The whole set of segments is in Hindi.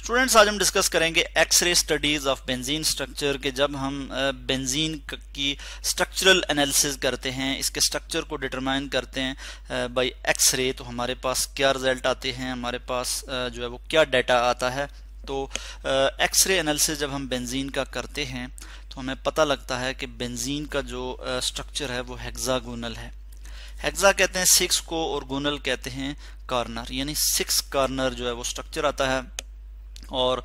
स्टूडेंट्स, आज हम डिस्कस करेंगे x ray studies of benzene structure के जब हम बेंजीन की स्ट्रक्चरल एनालिसिस करते हैं, इसके स्ट्रक्चर को डिटरमाइन करते हैं बाय एक्सरे, तो हमारे पास क्या रिजल्ट आते हैं, हमारे पास जो है वो क्या डाटा आता है। तो एक्सरे एनालिसिस जब हम बेंजीन का करते हैं तो हमें पता लगता है कि बेंजीन का जो स्ट्रक्चर है वो हेक्सागोनल है। हेक्सा कहते हैं 6 को और गोनल कहते हैं कॉर्नर, यानी 6 कॉर्नर जो है वो स्ट्रक्चर आता है। और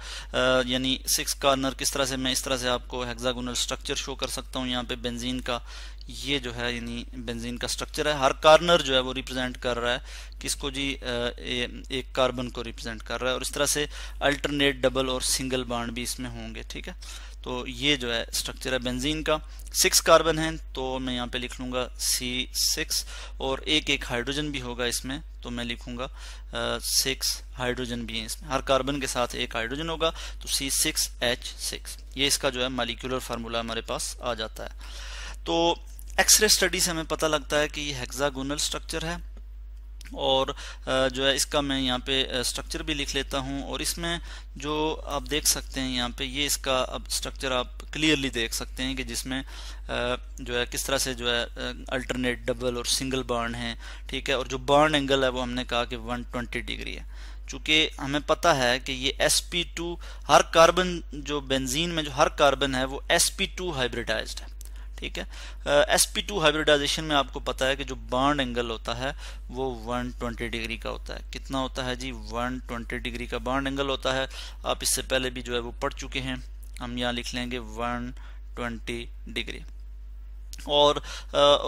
यानी 6 कॉर्नर किस तरह से, मैं इस तरह से आपको हेक्सागोनल स्ट्रक्चर शो कर सकता हूँ। यहाँ पे बेंजीन का ये जो है यानी बेंजीन का स्ट्रक्चर है, हर कॉर्नर जो है वो रिप्रेजेंट कर रहा है किसको जी, एक कार्बन को रिप्रेजेंट कर रहा है। और इस तरह से अल्टरनेट डबल और सिंगल बॉन्ड भी इसमें होंगे, ठीक है। तो ये जो है स्ट्रक्चर है बेंजीन का। 6 कार्बन है तो मैं यहाँ पे लिख लूँगा C6 और एक हाइड्रोजन भी होगा इसमें, तो मैं लिखूँगा 6 हाइड्रोजन भी है इसमें, हर कार्बन के साथ एक हाइड्रोजन होगा तो C6H6। ये इसका जो है मॉलिक्यूलर फार्मूला हमारे पास आ जाता है। तो एक्सरे स्टडी से हमें पता लगता है कि ये हेक्सागोनल स्ट्रक्चर है और जो है इसका मैं यहाँ पे स्ट्रक्चर भी लिख लेता हूँ। और इसमें जो आप देख सकते हैं यहाँ पे ये इसका अब स्ट्रक्चर आप क्लियरली देख सकते हैं कि जिसमें जो है किस तरह से जो है अल्टरनेट डबल और सिंगल बॉन्ड है, ठीक है। और जो बॉन्ड एंगल है वो हमने कहा कि 120 डिग्री है। चूँकि हमें पता है कि ये sp2 हर कार्बन जो बेंजीन में जो हर कार्बन है वो sp2 हाइब्रिडाइज्ड है, ठीक है। sp2 हाइब्रिडाइजेशन में आपको पता है कि जो बॉन्ड एंगल होता है वो 120 डिग्री का होता है। कितना होता है जी, 120 डिग्री का बॉन्ड एंगल होता है। आप इससे पहले भी जो है वो पढ़ चुके हैं, हम यहाँ लिख लेंगे 120 डिग्री। और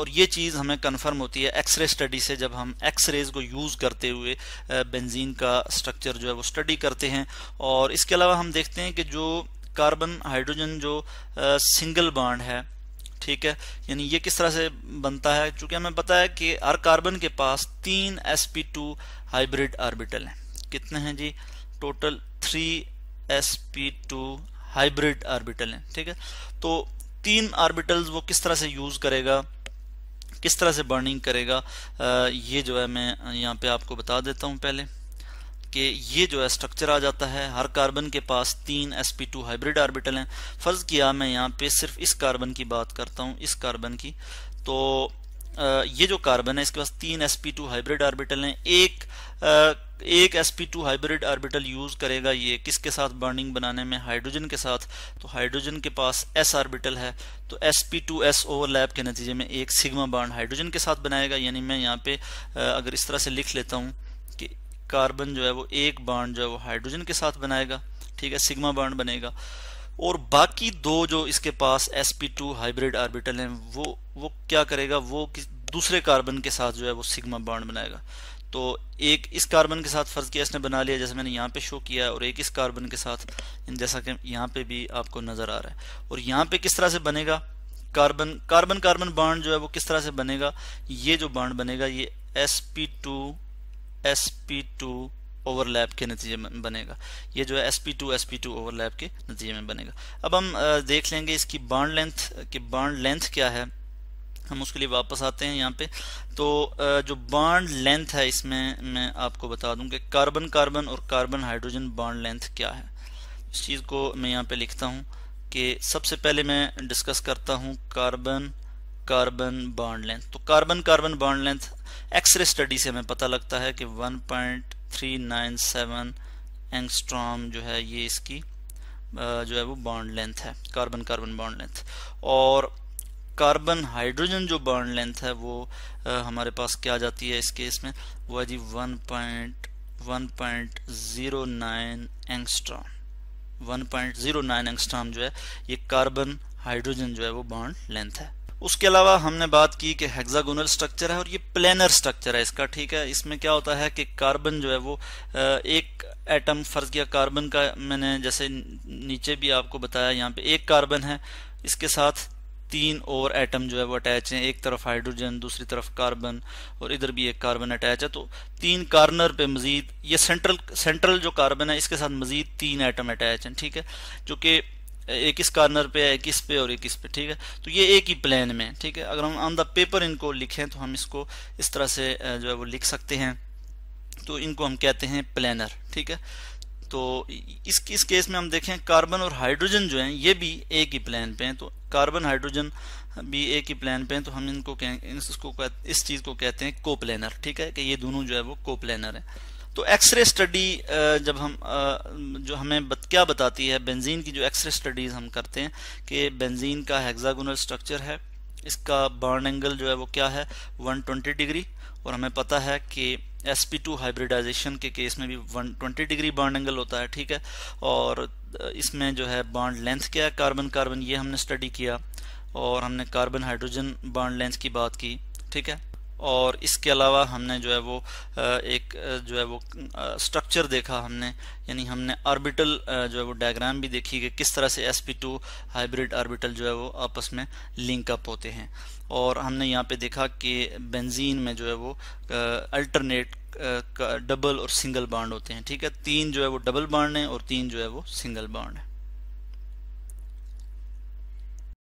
ये चीज़ हमें कंफर्म होती है एक्सरे स्टडी से, जब हम एक्सरेज को यूज़ करते हुए बेंजीन का स्ट्रक्चर जो है वो स्टडी करते हैं। और इसके अलावा हम देखते हैं कि जो कार्बन हाइड्रोजन जो सिंगल बॉन्ड है, ठीक है, यानी ये किस तरह से बनता है। चूंकि हमें पता है कि हर कार्बन के पास 3 sp2 हाइब्रिड ऑर्बिटल हैं। कितने हैं जी, टोटल 3 sp2 हाइब्रिड ऑर्बिटल हैं, ठीक है। तो 3 ऑर्बिटल्स वो किस तरह से यूज करेगा, किस तरह से बर्निंग करेगा, ये जो है मैं यहाँ पे आपको बता देता हूँ पहले कि ये जो है स्ट्रक्चर आ जाता है। हर कार्बन के पास 3 sp2 हाइब्रिड ऑर्बिटल हैं। फर्ज किया मैं यहाँ पे सिर्फ इस कार्बन की बात करता हूँ, इस कार्बन की। तो ये जो कार्बन है इसके पास 3 sp2 हाइब्रिड ऑर्बिटल हैं। एक sp2 हाइब्रिड ऑर्बिटल यूज करेगा ये किसके साथ, बर्निंग बनाने में हाइड्रोजन के साथ। तो हाइड्रोजन के पास s ऑर्बिटल है तो sp2s ओवरलैप के नतीजे में एक सिग्मा बॉन्ड हाइड्रोजन के साथ बनाएगा। यानी मैं यहाँ पे अगर इस तरह से लिख लेता हूँ कि कार्बन जो है वो एक बॉन्ड जो है वो हाइड्रोजन के साथ बनाएगा, ठीक है, सिग्मा बॉन्ड बनेगा। और बाकी दो जो इसके पास sp2 हाइब्रिड ऑर्बिटल हैं वो क्या करेगा, वो दूसरे कार्बन के साथ जो है वो सिग्मा बॉन्ड बनाएगा। तो एक इस कार्बन के साथ फर्ज किया इसने बना लिया जैसे मैंने यहाँ पे शो किया है, और एक इस कार्बन के साथ जैसा कि यहाँ पे भी आपको नजर आ रहा है। और यहाँ पे किस तरह से बनेगा, कार्बन कार्बन कार्बन बॉन्ड जो है वो किस तरह से बनेगा, ये जो बॉन्ड बनेगा ये sp2 ओवरलैप के नतीजे में बनेगा। ये जो है sp2 ओवरलैप के नतीजे में बनेगा। अब हम देख लेंगे इसकी बॉन्ड लेंथ कि बॉन्ड लेंथ क्या है, हम उसके लिए वापस आते हैं यहाँ पे। तो जो बॉन्ड लेंथ है इसमें मैं आपको बता दूं कि कार्बन कार्बन और कार्बन हाइड्रोजन बॉन्ड लेंथ क्या है। इस चीज़ को मैं यहाँ पे लिखता हूँ कि सबसे पहले मैं डिस्कस करता हूँ कार्बन कार्बन बॉन्ड लेंथ। तो carbon carbon bond length x ray study से हमें पता लगता है कि 1.397 एंगस्ट्रॉम जो है ये इसकी जो है वो बॉन्ड लेंथ है, कार्बन कार्बन बॉन्ड लेंथ। और कार्बन हाइड्रोजन जो बॉन्ड लेंथ है वो हमारे पास क्या आ जाती है इस केस में, वो है जी 1.09 एंगस्ट्रॉम। 1.09 एंगस्ट्रॉम जो है ये कार्बन हाइड्रोजन जो है वो बॉन्ड लेंथ है। उसके अलावा हमने बात की कि हेक्सागोनल स्ट्रक्चर है और ये प्लेनर स्ट्रक्चर है इसका, ठीक है। इसमें क्या होता है कि कार्बन जो है वो एक एटम, फर्ज किया कार्बन का मैंने जैसे नीचे भी आपको बताया, यहाँ पे एक कार्बन है, इसके साथ 3 और एटम जो है वो अटैच हैं, एक तरफ हाइड्रोजन दूसरी तरफ कार्बन और इधर भी एक कार्बन अटैच है। तो 3 कार्नर पे मजीद ये सेंट्रल जो कार्बन है इसके साथ मजीद 3 एटम अटैच हैं, ठीक है, जो कि एक इस कार्नर पे है, एक इस पे और एक इस पे, ठीक है। तो ये एक ही प्लेन में, ठीक है। अगर हम ऑन द पेपर इनको लिखें तो हम इसको इस तरह से जो है वो लिख सकते हैं। तो इनको हम कहते हैं प्लेनर, ठीक है। तो इस केस में हम देखें कार्बन और हाइड्रोजन जो हैं ये भी एक ही प्लेन पे हैं, तो कार्बन हाइड्रोजन भी एक ही प्लेन पे हैं, तो हम इनको इस चीज़ को कहते हैं कोप्लेनर। ठीक है, कि ये दोनों जो है वो कोप्लेनर है। तो एक्सरे स्टडी जब हम जो हमें क्या बताती है, बेंजीन की जो एक्सरे स्टडीज हम करते हैं कि बेंजीन का हेक्सागोनल स्ट्रक्चर है, इसका बॉन्ड एंगल जो है वो क्या है 120 डिग्री, और हमें पता है कि sp2 हाइब्रिडाइजेशन के केस में भी 120 डिग्री बॉन्ड एंगल होता है। ठीक है, और इसमें जो है बॉन्ड लेंथ क्या है कार्बन कार्बन, ये हमने स्टडी किया, और हमने कार्बन हाइड्रोजन बॉन्ड लेंथ की बात की। ठीक है, और इसके अलावा हमने जो है वो एक जो है वो स्ट्रक्चर देखा हमने, यानी हमने ऑर्बिटल जो है वो डायग्राम भी देखी कि किस तरह से sp2 हाइब्रिड ऑर्बिटल जो है वो आपस में लिंक अप होते हैं। और हमने यहाँ पे देखा कि बेंजीन में जो है वो अल्टरनेट डबल और सिंगल बॉन्ड होते हैं। ठीक है, 3 जो है वो डबल बॉन्ड है और 3 जो है वो सिंगल बॉन्ड है।